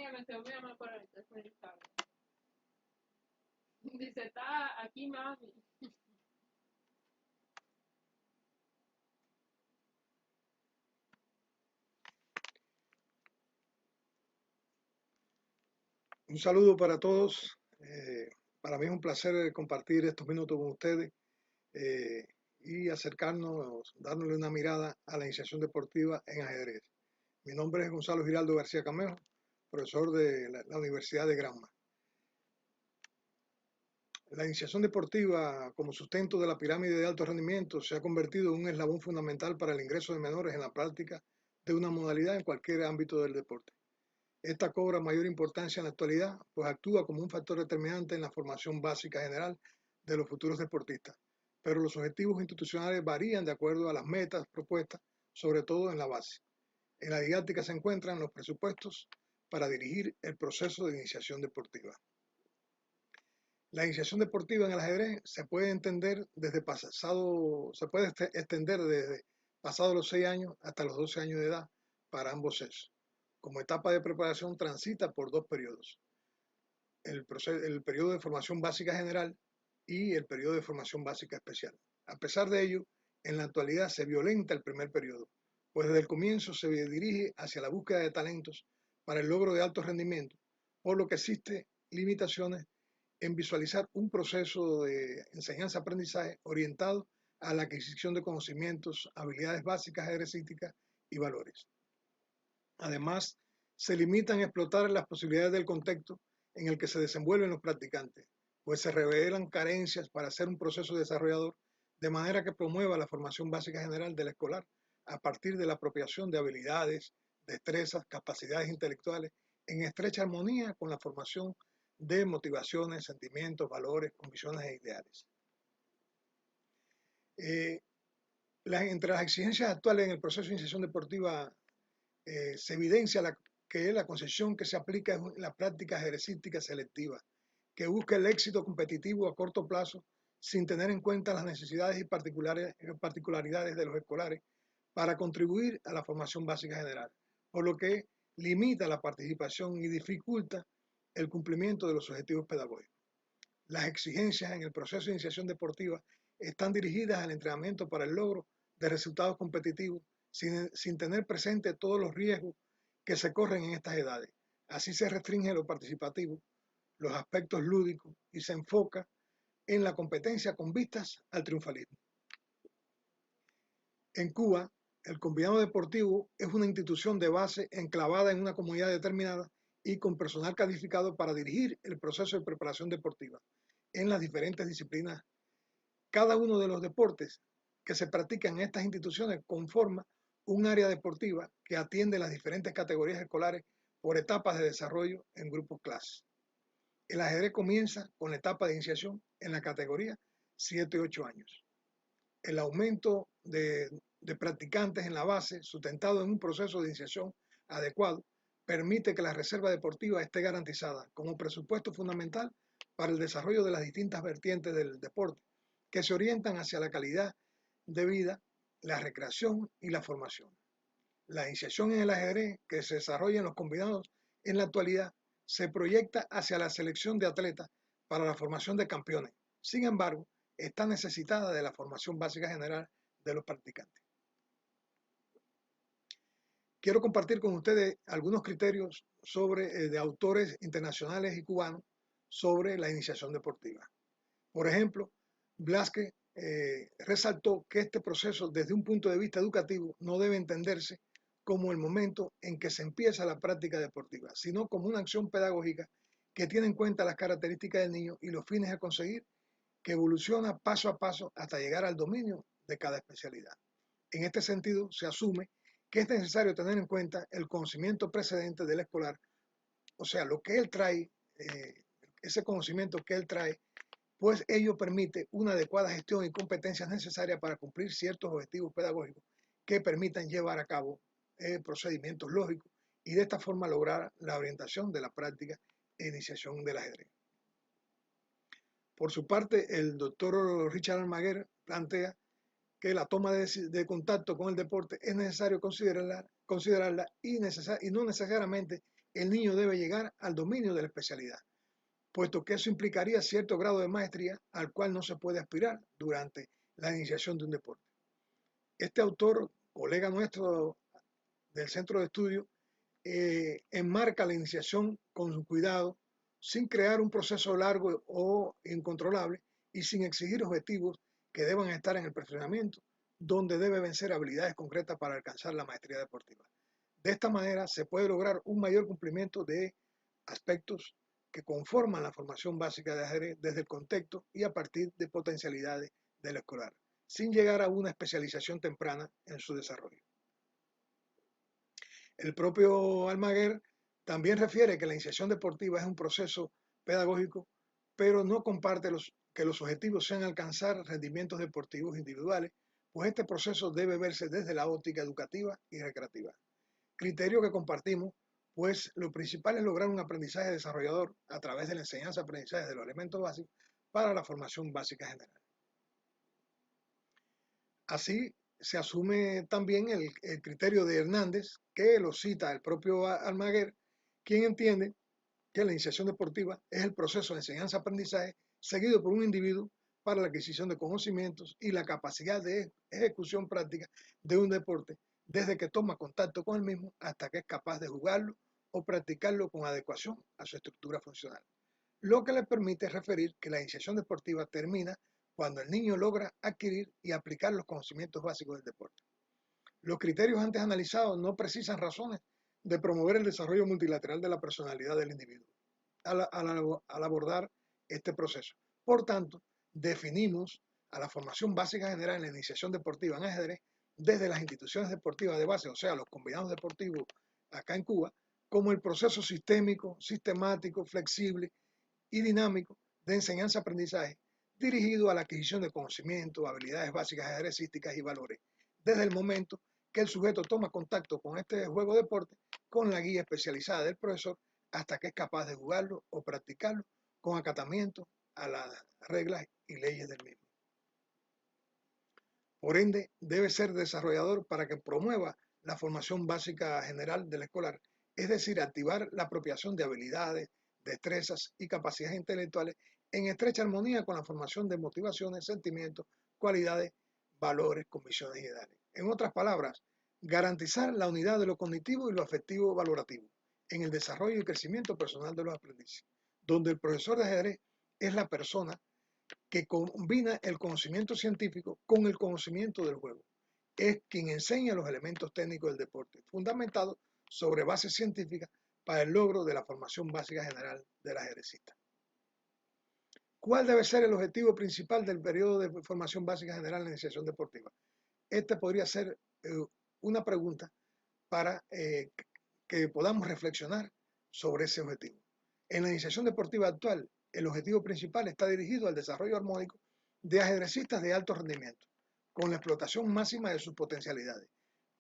Óigame, te voy a llamar por el teléfono y está. Dice, está aquí, mami. Un saludo para todos. Para mí es un placer compartir estos minutos con ustedes eh, y acercarnos, dándole una mirada a la iniciación deportiva en ajedrez. Mi nombre es Gonzalo Giraldo García Camejo, profesor de la Universidad de Granma. La iniciación deportiva como sustento de la pirámide de alto rendimiento se ha convertido en un eslabón fundamental para el ingreso de menores en la práctica de una modalidad en cualquier ámbito del deporte. Esta cobra mayor importancia en la actualidad, pues actúa como un factor determinante en la formación básica general de los futuros deportistas, pero los objetivos institucionales varían de acuerdo a las metas propuestas, sobre todo en la base. En la didáctica se encuentran los presupuestos para dirigir el proceso de iniciación deportiva. La iniciación deportiva en el ajedrez se puede extender desde pasados los 6 años hasta los 12 años de edad para ambos sexos. Como etapa de preparación transita por dos periodos, el periodo de formación básica general y el periodo de formación básica especial. A pesar de ello, en la actualidad se violenta el primer periodo, pues desde el comienzo se dirige hacia la búsqueda de talentos para el logro de alto rendimiento, por lo que existen limitaciones en visualizar un proceso de enseñanza-aprendizaje orientado a la adquisición de conocimientos, habilidades básicas ajedrecísticas y valores. Además, se limitan a explotar las posibilidades del contexto en el que se desenvuelven los practicantes, pues se revelan carencias para hacer un proceso desarrollador de manera que promueva la formación básica general del escolar a partir de la apropiación de habilidades, destrezas, capacidades intelectuales en estrecha armonía con la formación de motivaciones, sentimientos, valores, convicciones e ideales. Entre las exigencias actuales en el proceso de iniciación deportiva se evidencia que la concepción que se aplica es la práctica ajedrecística selectiva, que busca el éxito competitivo a corto plazo sin tener en cuenta las necesidades y particularidades de los escolares para contribuir a la formación básica general, por lo que limita la participación y dificulta el cumplimiento de los objetivos pedagógicos. Las exigencias en el proceso de iniciación deportiva están dirigidas al entrenamiento para el logro de resultados competitivos sin tener presente todos los riesgos que se corren en estas edades. Así se restringe lo participativo, los aspectos lúdicos y se enfoca en la competencia con vistas al triunfalismo. En Cuba, el combinado deportivo es una institución de base enclavada en una comunidad determinada y con personal calificado para dirigir el proceso de preparación deportiva en las diferentes disciplinas. Cada uno de los deportes que se practican en estas instituciones conforma un área deportiva que atiende las diferentes categorías escolares por etapas de desarrollo en grupos clases. El ajedrez comienza con la etapa de iniciación en la categoría 7-8 años. El aumento de practicantes en la base, sustentado en un proceso de iniciación adecuado, permite que la reserva deportiva esté garantizada como presupuesto fundamental para el desarrollo de las distintas vertientes del deporte, que se orientan hacia la calidad de vida, la recreación y la formación. La iniciación en el ajedrez que se desarrolla en los combinados en la actualidad se proyecta hacia la selección de atletas para la formación de campeones. Sin embargo, está necesitada de la formación básica general de los practicantes. Quiero compartir con ustedes algunos criterios de autores internacionales y cubanos sobre la iniciación deportiva. Por ejemplo, Blasquez resaltó que este proceso desde un punto de vista educativo no debe entenderse como el momento en que se empieza la práctica deportiva, sino como una acción pedagógica que tiene en cuenta las características del niño y los fines a conseguir, que evoluciona paso a paso hasta llegar al dominio de cada especialidad. En este sentido, se asume que es necesario tener en cuenta el conocimiento precedente del escolar, o sea, lo que él trae, ese conocimiento que él trae, pues ello permite una adecuada gestión y competencias necesarias para cumplir ciertos objetivos pedagógicos que permitan llevar a cabo procedimientos lógicos y de esta forma lograr la orientación de la práctica e iniciación del ajedrez. Por su parte, el doctor Richard Almaguer plantea que la toma de contacto con el deporte es necesario considerarla y no necesariamente el niño debe llegar al dominio de la especialidad, puesto que eso implicaría cierto grado de maestría al cual no se puede aspirar durante la iniciación de un deporte. Este autor, colega nuestro del centro de estudio, enmarca la iniciación con cuidado, sin crear un proceso largo o incontrolable y sin exigir objetivos que deban estar en el perfeccionamiento, donde debe vencer habilidades concretas para alcanzar la maestría deportiva. De esta manera se puede lograr un mayor cumplimiento de aspectos que conforman la formación básica de ajedrez desde el contexto y a partir de potencialidades del escolar, sin llegar a una especialización temprana en su desarrollo. El propio Almaguer también refiere que la iniciación deportiva es un proceso pedagógico, pero no comparte que los objetivos sean alcanzar rendimientos deportivos individuales, pues este proceso debe verse desde la óptica educativa y recreativa. Criterio que compartimos, pues lo principal es lograr un aprendizaje desarrollador a través de la enseñanza-aprendizaje de los elementos básicos para la formación básica general. Así se asume también el criterio de Hernández, que lo cita el propio Almaguer, quien entiende que la iniciación deportiva es el proceso de enseñanza-aprendizaje seguido por un individuo para la adquisición de conocimientos y la capacidad de ejecución práctica de un deporte, desde que toma contacto con el mismo hasta que es capaz de jugarlo o practicarlo con adecuación a su estructura funcional, lo que le permite referir que la iniciación deportiva termina cuando el niño logra adquirir y aplicar los conocimientos básicos del deporte. Los criterios antes analizados no precisan razones de promover el desarrollo multilateral de la personalidad del individuo al abordar este proceso. Por tanto, definimos a la formación básica general en la iniciación deportiva en ajedrez desde las instituciones deportivas de base, o sea, los combinados deportivos acá en Cuba, como el proceso sistémico, sistemático, flexible y dinámico de enseñanza-aprendizaje dirigido a la adquisición de conocimientos, habilidades básicas ajedrecísticas y valores, desde el momento que el sujeto toma contacto con este juego deporte con la guía especializada del profesor hasta que es capaz de jugarlo o practicarlo con acatamiento a las reglas y leyes del mismo. Por ende, debe ser desarrollador para que promueva la formación básica general del escolar, es decir, activar la apropiación de habilidades, destrezas y capacidades intelectuales en estrecha armonía con la formación de motivaciones, sentimientos, cualidades, valores, convicciones y ideales. En otras palabras, garantizar la unidad de lo cognitivo y lo afectivo valorativo en el desarrollo y crecimiento personal de los aprendices, donde el profesor de ajedrez es la persona que combina el conocimiento científico con el conocimiento del juego. Es quien enseña los elementos técnicos del deporte, fundamentados sobre bases científicas para el logro de la formación básica general del ajedrecista. ¿Cuál debe ser el objetivo principal del periodo de formación básica general en la iniciación deportiva? Esta podría ser una pregunta para que podamos reflexionar sobre ese objetivo. En la iniciación deportiva actual, el objetivo principal está dirigido al desarrollo armónico de ajedrecistas de alto rendimiento, con la explotación máxima de sus potencialidades,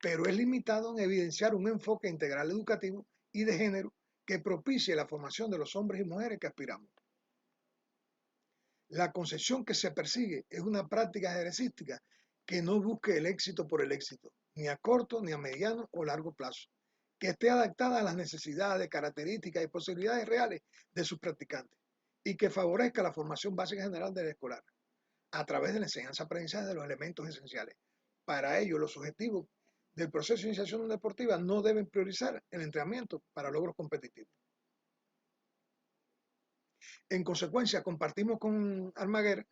pero es limitado en evidenciar un enfoque integral educativo y de género que propicie la formación de los hombres y mujeres que aspiramos. La concepción que se persigue es una práctica ajedrecística que no busque el éxito por el éxito, ni a corto, ni a mediano o largo plazo, que esté adaptada a las necesidades, características y posibilidades reales de sus practicantes y que favorezca la formación básica general del escolar a través de la enseñanza-aprendizaje de los elementos esenciales. Para ello, los objetivos del proceso de iniciación deportiva no deben priorizar el entrenamiento para logros competitivos. En consecuencia, compartimos con Almaguer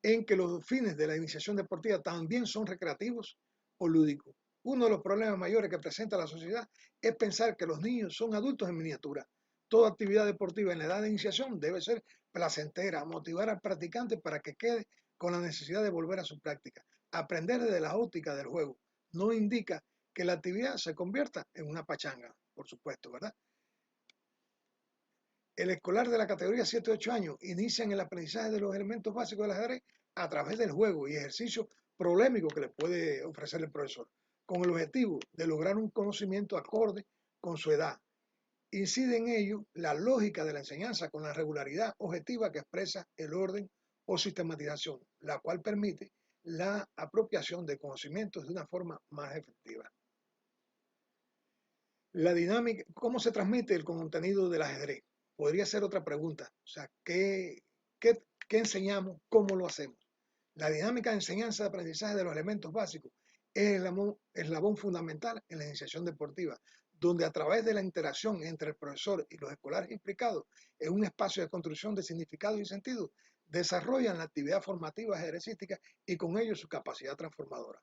en que los fines de la iniciación deportiva también son recreativos o lúdicos. Uno de los problemas mayores que presenta la sociedad es pensar que los niños son adultos en miniatura. Toda actividad deportiva en la edad de iniciación debe ser placentera, motivar al practicante para que quede con la necesidad de volver a su práctica. Aprender desde la óptica del juego no indica que la actividad se convierta en una pachanga, por supuesto, ¿verdad? El escolar de la categoría 7-8 años inician el aprendizaje de los elementos básicos del ajedrez a través del juego y ejercicio problemático que le puede ofrecer el profesor, con el objetivo de lograr un conocimiento acorde con su edad. Incide en ello la lógica de la enseñanza con la regularidad objetiva que expresa el orden o sistematización, la cual permite la apropiación de conocimientos de una forma más efectiva. La dinámica, ¿cómo se transmite el contenido del ajedrez? Podría ser otra pregunta. O sea, ¿qué, qué enseñamos? ¿Cómo lo hacemos? La dinámica de enseñanza de aprendizaje de los elementos básicos es el eslabón fundamental en la iniciación deportiva, donde a través de la interacción entre el profesor y los escolares implicados en un espacio de construcción de significado y sentido, desarrollan la actividad formativa ajedrecística y con ello su capacidad transformadora.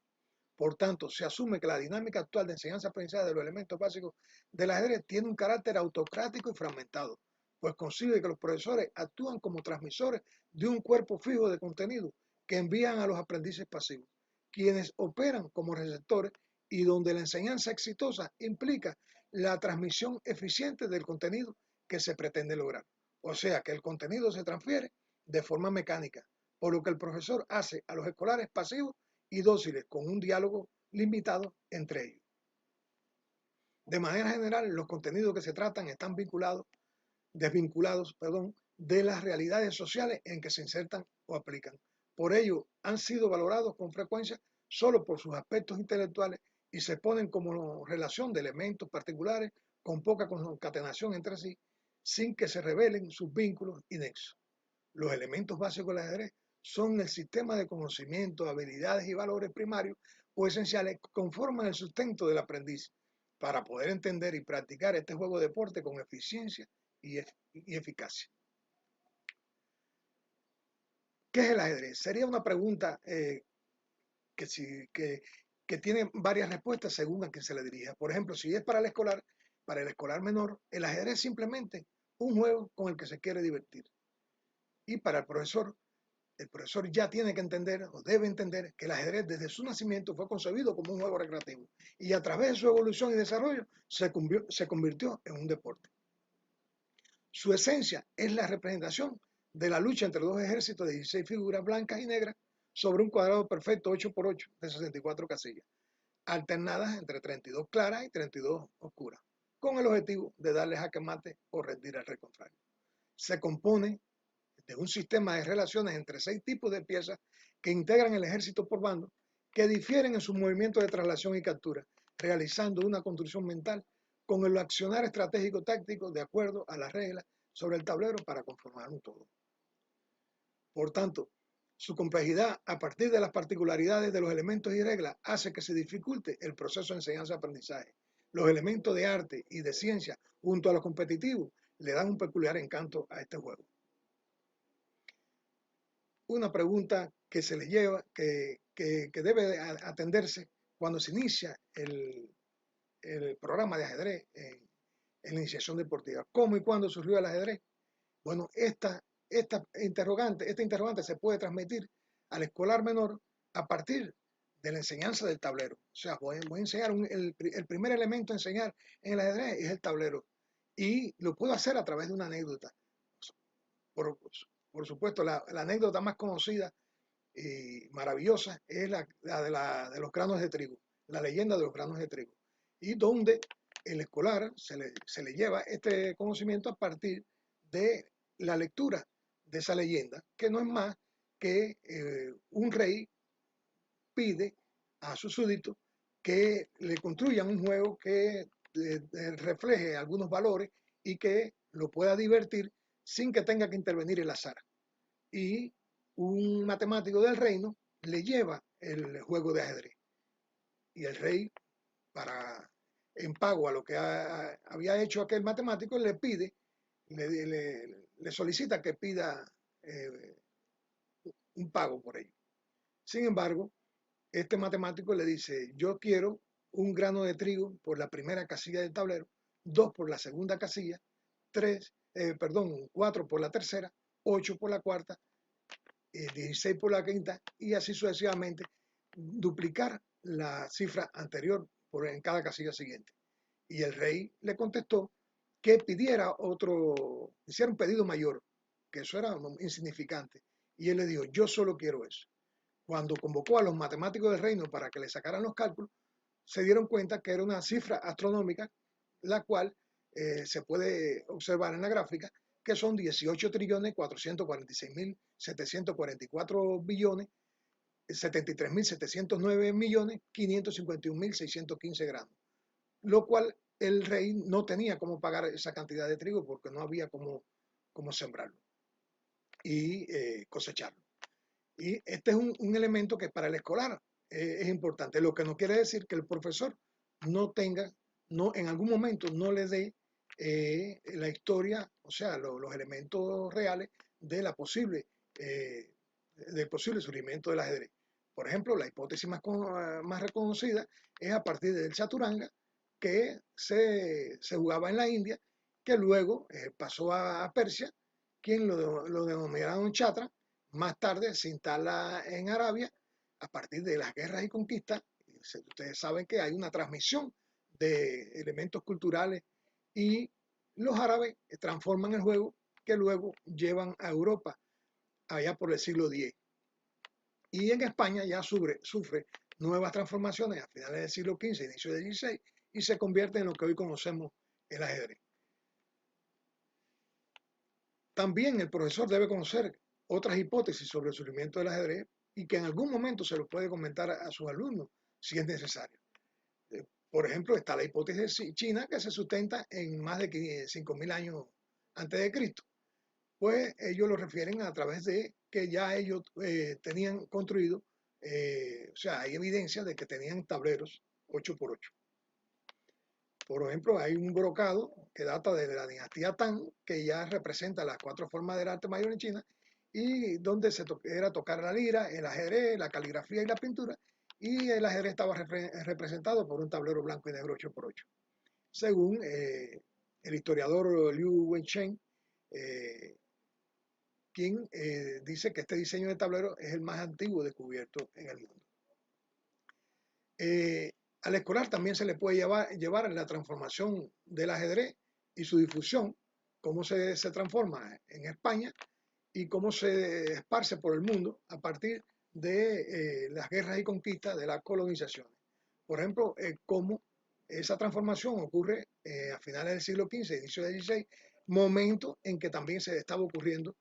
Por tanto, se asume que la dinámica actual de enseñanza-aprendizaje de los elementos básicos del ajedrez tiene un carácter autocrático y fragmentado, pues concibe que los profesores actúan como transmisores de un cuerpo fijo de contenido que envían a los aprendices pasivos, quienes operan como receptores y donde la enseñanza exitosa implica la transmisión eficiente del contenido que se pretende lograr. O sea, que el contenido se transfiere de forma mecánica, por lo que el profesor hace a los escolares pasivos y dóciles con un diálogo limitado entre ellos. De manera general, los contenidos que se tratan están desvinculados de las realidades sociales en que se insertan o aplican. Por ello, han sido valorados con frecuencia solo por sus aspectos intelectuales y se ponen como relación de elementos particulares con poca concatenación entre sí, sin que se revelen sus vínculos y nexos. Los elementos básicos del ajedrez son el sistema de conocimientos, habilidades y valores primarios o esenciales que conforman el sustento del aprendiz para poder entender y practicar este juego de deporte con eficiencia y eficacia. ¿Qué es el ajedrez? Sería una pregunta que, si, que tiene varias respuestas según a quien se le dirija. Por ejemplo, si es para el escolar menor, el ajedrez es simplemente un juego con el que se quiere divertir. Y para el profesor ya tiene que entender o debe entender que el ajedrez desde su nacimiento fue concebido como un juego recreativo y a través de su evolución y desarrollo se convirtió en un deporte. Su esencia es la representación de la lucha entre dos ejércitos de 16 figuras blancas y negras sobre un cuadrado perfecto 8x8 de 64 casillas, alternadas entre 32 claras y 32 oscuras, con el objetivo de darle jaque mate o rendir al rey contrario. Se compone de un sistema de relaciones entre 6 tipos de piezas que integran el ejército por bando, que difieren en sus movimientos de traslación y captura, realizando una construcción mental con el accionar estratégico táctico de acuerdo a las reglas sobre el tablero para conformar un todo. Por tanto, su complejidad a partir de las particularidades de los elementos y reglas hace que se dificulte el proceso de enseñanza-aprendizaje. Los elementos de arte y de ciencia junto a los competitivos le dan un peculiar encanto a este juego. Una pregunta que se le lleva, que debe atenderse cuando se inicia el programa de ajedrez en la iniciación deportiva. ¿Cómo y cuándo surgió el ajedrez? Bueno, esta interrogante se puede transmitir al escolar menor a partir de la enseñanza del tablero. O sea, voy a enseñar el primer elemento a enseñar en el ajedrez es el tablero. Y lo puedo hacer a través de una anécdota. Por, por supuesto, la anécdota más conocida y maravillosa es de los granos de trigo, la leyenda de los granos de trigo, y donde el escolar se le lleva este conocimiento a partir de la lectura de esa leyenda, que no es más que un rey pide a sus súbditos que le construyan un juego que refleje algunos valores y que lo pueda divertir sin que tenga que intervenir el azar. Y un matemático del reino le lleva el juego de ajedrez. Y el rey, para en pago a lo que había hecho aquel matemático, le pide, le solicita que pida un pago por ello. Sin embargo, este matemático le dice, yo quiero un grano de trigo por la primera casilla del tablero, 2 por la segunda casilla, 4 por la tercera, 8 por la cuarta, 16 por la quinta y así sucesivamente, duplicar la cifra anterior en cada casilla siguiente. Y el rey le contestó que pidiera hiciera un pedido mayor, que eso era insignificante. Y él le dijo, yo solo quiero eso. Cuando convocó a los matemáticos del reino para que le sacaran los cálculos, se dieron cuenta que era una cifra astronómica, la cual se puede observar en la gráfica, que son 18.446.744 billones, 73.709.551.615 gramos, lo cual el rey no tenía cómo pagar esa cantidad de trigo porque no había cómo sembrarlo y cosecharlo. Y este es un elemento que para el escolar es importante, lo que no quiere decir que el profesor no tenga, no, en algún momento no le dé la historia, o sea, los elementos reales de la del posible surgimiento del ajedrez. Por ejemplo, la hipótesis más reconocida es a partir del chaturanga, que se jugaba en la India, que luego pasó a Persia, quien lo denominaron chatra. Más tarde se instala en Arabia a partir de las guerras y conquistas. Ustedes saben que hay una transmisión de elementos culturales y los árabes transforman el juego que luego llevan a Europa allá por el siglo X. Y en España ya sufre nuevas transformaciones a finales del siglo XV, inicio del XVI, y se convierte en lo que hoy conocemos el ajedrez. También el profesor debe conocer otras hipótesis sobre el surgimiento del ajedrez y que en algún momento se lo puede comentar a sus alumnos si es necesario. Por ejemplo, está la hipótesis china que se sustenta en más de 5.000 años antes de Cristo. Pues ellos lo refieren a través de que ya ellos tenían construido, o sea, hay evidencia de que tenían tableros 8x8. Por ejemplo, hay un brocado que data de la dinastía Tang, que ya representa las 4 formas del arte mayor en China, y donde era tocar la lira, el ajedrez, la caligrafía y la pintura, y el ajedrez estaba representado por un tablero blanco y negro 8x8. Según el historiador Liu Wenchen, quien dice que este diseño de tablero es el más antiguo descubierto en el mundo. Al escolar también se le puede llevar la transformación del ajedrez y su difusión, cómo se transforma en España y cómo se esparce por el mundo a partir de las guerras y conquistas de las colonizaciones. Por ejemplo, cómo esa transformación ocurre a finales del siglo XV, inicio del XVI, momento en que también se estaba ocurriendo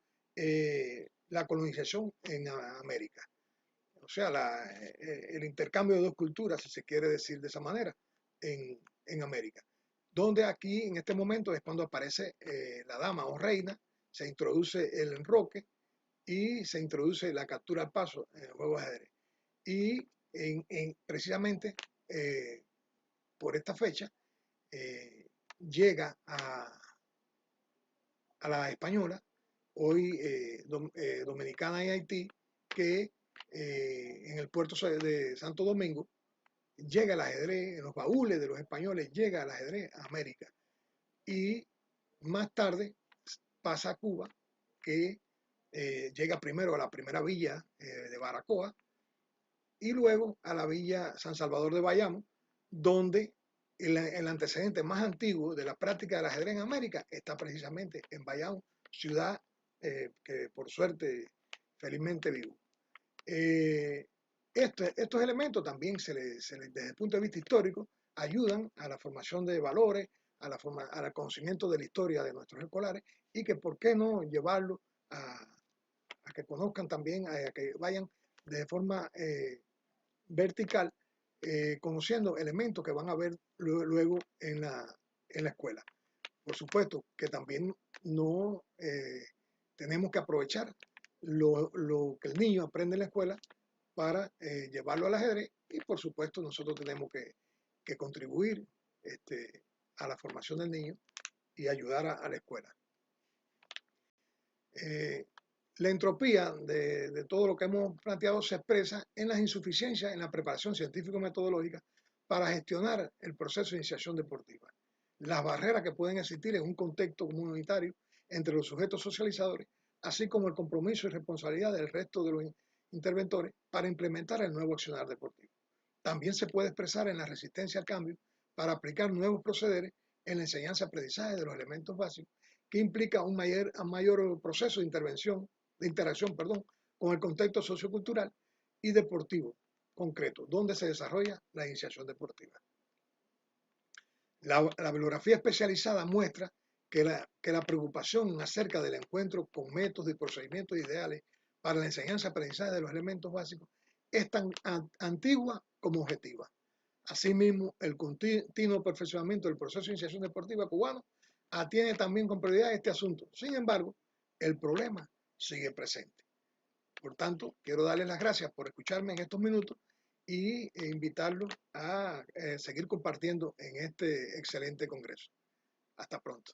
la colonización en América. O sea, el intercambio de dos culturas, si se quiere decir de esa manera, en América. Donde aquí, en este momento, es cuando aparece la dama o reina, se introduce el enroque y se introduce la captura al paso en el juego de ajedrez. Y precisamente por esta fecha llega a la española, hoy Dominicana y Haití, que en el puerto de Santo Domingo llega el ajedrez, en los baúles de los españoles llega el ajedrez a América. Y más tarde pasa a Cuba, que llega primero a la primera villa de Baracoa y luego a la villa San Salvador de Bayamo, donde el antecedente más antiguo de la práctica del ajedrez en América está precisamente en Bayamo, ciudad que por suerte, felizmente vivo. Estos elementos también desde el punto de vista histórico ayudan a la formación de valores, al conocimiento de la historia de nuestros escolares y que por qué no llevarlo a que conozcan también, a que vayan de forma vertical, conociendo elementos que van a ver luego en la escuela. Por supuesto que también no tenemos que aprovechar lo que el niño aprende en la escuela para llevarlo al ajedrez y por supuesto nosotros tenemos que contribuir a la formación del niño y ayudar a la escuela. La entropía de todo lo que hemos planteado se expresa en las insuficiencias en la preparación científico-metodológica para gestionar el proceso de iniciación deportiva, las barreras que pueden existir en un contexto comunitario entre los sujetos socializadores, así como el compromiso y responsabilidad del resto de los interventores para implementar el nuevo accionar deportivo. También se puede expresar en la resistencia al cambio para aplicar nuevos procederes en la enseñanza-aprendizaje de los elementos básicos, que implica un mayor proceso de interacción con el contexto sociocultural y deportivo concreto, donde se desarrolla la iniciación deportiva. La bibliografía especializada muestra que la preocupación acerca del encuentro con métodos y procedimientos ideales para la enseñanza-aprendizaje de los elementos básicos es tan antigua como objetiva. Asimismo, el continuo perfeccionamiento del proceso de iniciación deportiva cubano atiende también con prioridad este asunto. Sin embargo, el problema sigue presente. Por tanto, quiero darles las gracias por escucharme en estos minutos y invitarlos a seguir compartiendo en este excelente congreso. Hasta pronto.